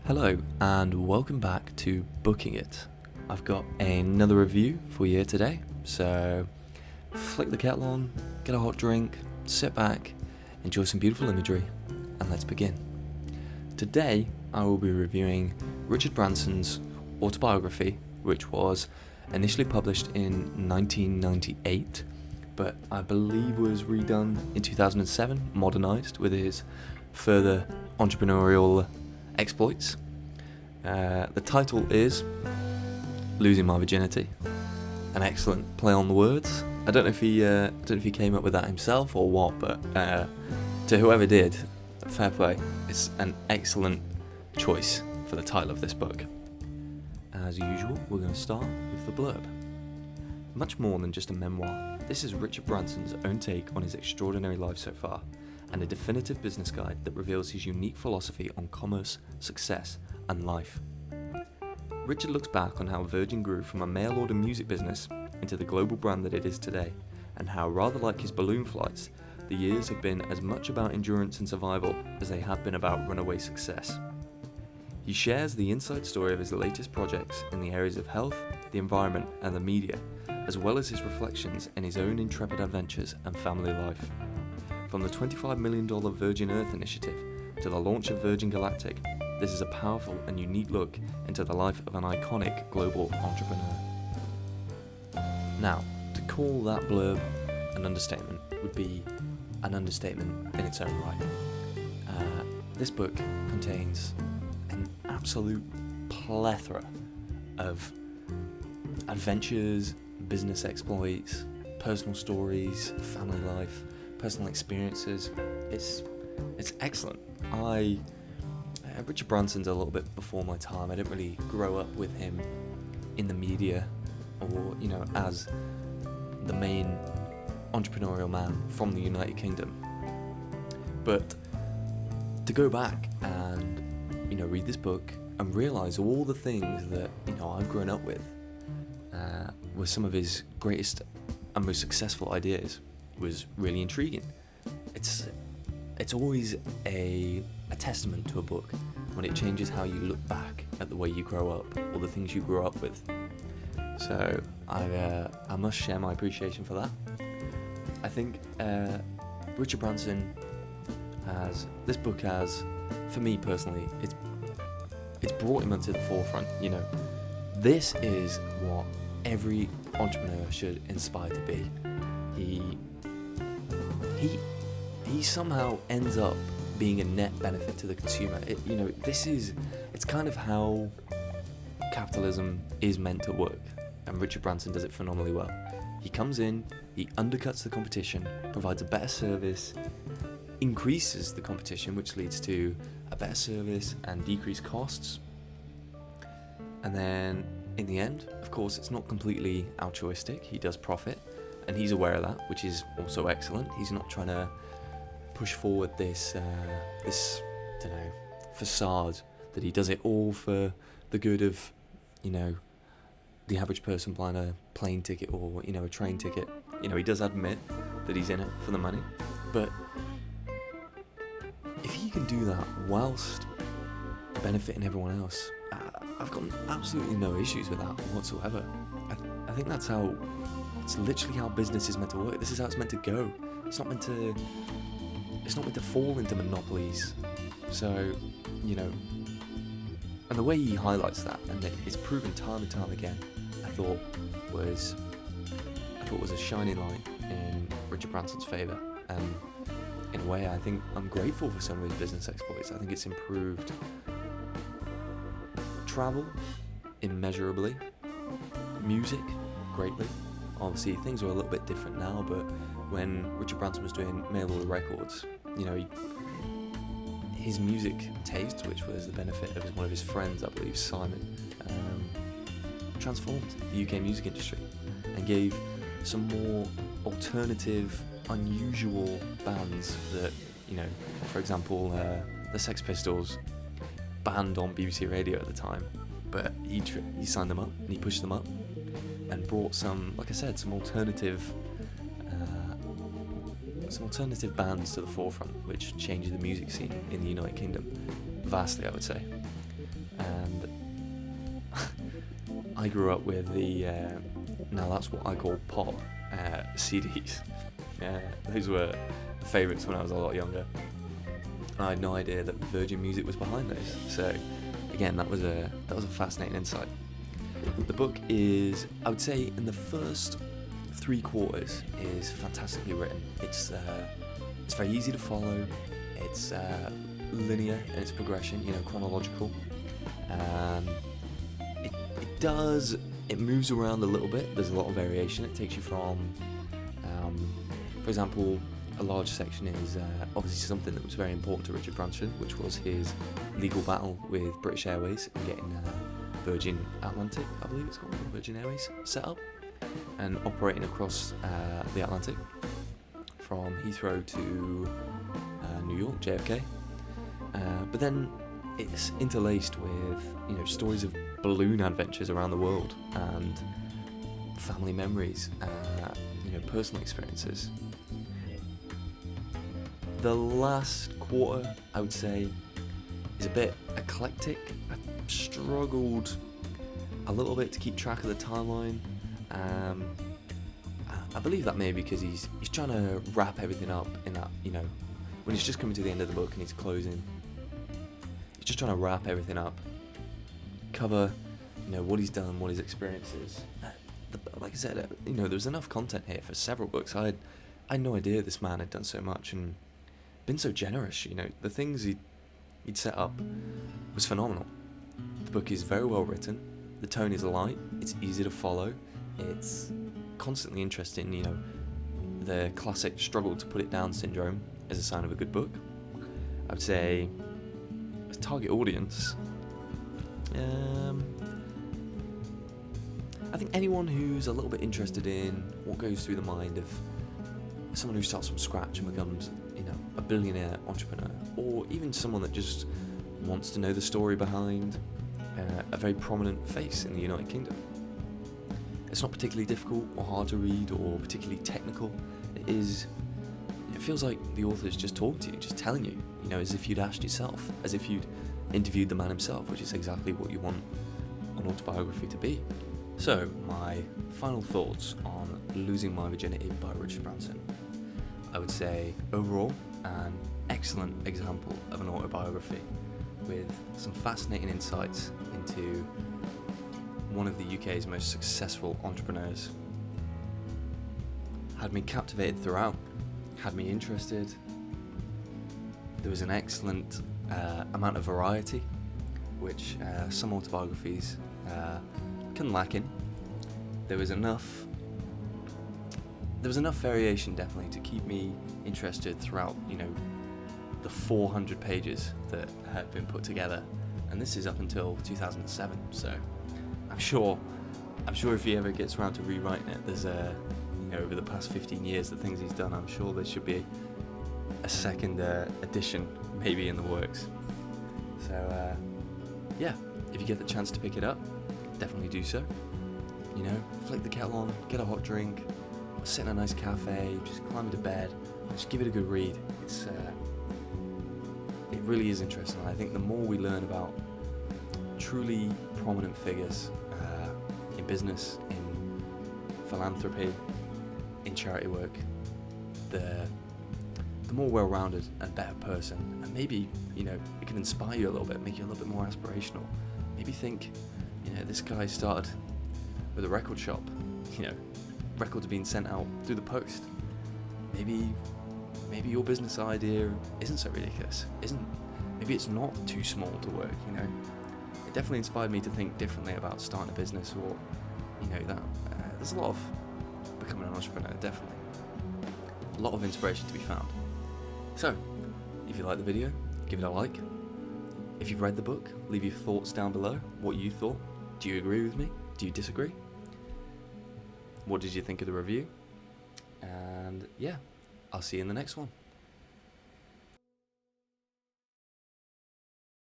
Hello and welcome back to Booking It. I've got another review for you here today, so flick the kettle on, get a hot drink, sit back, enjoy some beautiful imagery, and let's begin. Today I will be reviewing Richard Branson's autobiography, which was initially published in 1998, but I believe was redone in 2007, modernised with his further entrepreneurial exploits. The title is Losing My Virginity. An excellent play on the words. I don't know if he came up with that himself or what, but to whoever did, fair play. It's an excellent choice for the title of this book. As usual, we're going to start with the blurb. Much more than just a memoir, this is Richard Branson's own take on his extraordinary life so far, and a definitive business guide that reveals his unique philosophy on commerce, success, and life. Richard looks back on how Virgin grew from a mail-order music business into the global brand that it is today, and how, rather like his balloon flights, the years have been as much about endurance and survival as they have been about runaway success. He shares the inside story of his latest projects in the areas of health, the environment, and the media, as well as his reflections in his own intrepid adventures and family life. From the $25 million Virgin Earth initiative to the launch of Virgin Galactic, this is a powerful and unique look into the life of an iconic global entrepreneur. Now, to call that blurb an understatement would be an understatement in its own right. This book contains an absolute plethora of adventures, business exploits, personal stories, family life, personal experiences. It's excellent. Richard Branson's a little bit before my time. I didn't really grow up with him in the media or, as the main entrepreneurial man from the United Kingdom. But to go back and, read this book and realise all the things that, I've grown up with were some of his greatest and most successful ideas was really intriguing. It's always a testament to a book when it changes how you look back at the way you grow up or the things you grew up with. So I must share my appreciation for that. I think Richard Branson this book has, for me personally, it's brought him onto the forefront. This is what every entrepreneur should inspire to be. He somehow ends up being a net benefit to the consumer. It's kind of how capitalism is meant to work, and Richard Branson does it phenomenally well. He comes in, he undercuts the competition, provides a better service, increases the competition, which leads to a better service and decreased costs. And then, in the end, of course, it's not completely altruistic. He does profit, and he's aware of that, which is also excellent. He's not trying to push forward this facade that he does it all for the good of, the average person buying a plane ticket or, a train ticket. He does admit that he's in it for the money, but if he can do that whilst benefiting everyone else, I've got absolutely no issues with that whatsoever. I think it's literally how business is meant to work. This is how it's meant to go. It's not meant to fall into monopolies. So, and the way he highlights that, and that it's proven time and time again, I thought was a shining light in Richard Branson's favour. And in a way, I think I'm grateful for some of his business exploits. I think it's improved travel immeasurably, music greatly. Obviously, things are a little bit different now, but when Richard Branson was doing mail-order records, his music taste, which was the benefit of one of his friends, I believe, Simon, transformed the UK music industry and gave some more alternative, unusual bands that, for example, the Sex Pistols, banned on BBC Radio at the time, but he signed them up and he pushed them up and brought some alternative bands to the forefront, which changed the music scene in the United Kingdom vastly, I would say. And I grew up with the now that's what I call pop CDs. Those were favourites when I was a lot younger. I had no idea that Virgin Music was behind those. So again, that was a fascinating insight. The book is, I would say, in the first 3/4 is fantastically written. It's very easy to follow. It's linear in its progression, chronological. It moves around a little bit. There's a lot of variation. It takes you from, for example, a large section is obviously something that was very important to Richard Branson, which was his legal battle with British Airways and getting Virgin Atlantic, I believe it's called, Virgin Airways, set up and operating across the Atlantic from Heathrow to New York, JFK. But then it's interlaced with stories of balloon adventures around the world and family memories, personal experiences. The last quarter, I would say, is a bit eclectic. I struggled a little bit to keep track of the timeline. I believe that maybe because he's trying to wrap everything up in that, when he's just coming to the end of the book and he's closing, he's just trying to wrap everything up, cover, what he's done, what his experience is. Like I said, there was enough content here for several books. I had no idea this man had done so much and been so generous. The things he'd set up was phenomenal. The book is very well written. The tone is light. It's easy to follow. It's constantly interesting. The classic struggle to put it down syndrome is a sign of a good book. I would say, as target audience, I think anyone who's a little bit interested in what goes through the mind of someone who starts from scratch and becomes, a billionaire entrepreneur, or even someone that just wants to know the story behind a very prominent face in the United Kingdom. It's not particularly difficult or hard to read or particularly technical. It feels like the author's just talking to you, just telling you, as if you'd asked yourself, as if you'd interviewed the man himself, which is exactly what you want an autobiography to be. So, my final thoughts on Losing My Virginity by Richard Branson. I would say, overall, an excellent example of an autobiography with some fascinating insights into one of the UK's most successful entrepreneurs. Had me captivated throughout, had me interested. There was an excellent amount of variety, which some autobiographies can lack in. There was enough variation, definitely, to keep me interested throughout, the 400 pages that had been put together, and this is up until 2007. So I'm sure if he ever gets around to rewriting it, there's over the past 15 years, the things he's done, I'm sure there should be a second edition maybe in the works. So if you get the chance to pick it up, definitely do so. Flick the kettle on, get a hot drink, sit in a nice cafe, just climb into bed, just give it a good read. It really is interesting. I think the more we learn about truly prominent figures in business, in philanthropy, in charity work, the more well-rounded and better person. And maybe, it can inspire you a little bit, make you a little bit more aspirational. Maybe think, this guy started with a record shop, records being sent out through the post. Maybe your business idea isn't so ridiculous. Maybe it's not too small to work, It definitely inspired me to think differently about starting a business, or, that there's a lot of becoming an entrepreneur, definitely. A lot of inspiration to be found. So, if you like the video, give it a like. If you've read the book, leave your thoughts down below, what you thought. Do you agree with me? Do you disagree? What did you think of the review? And I'll see you in the next one.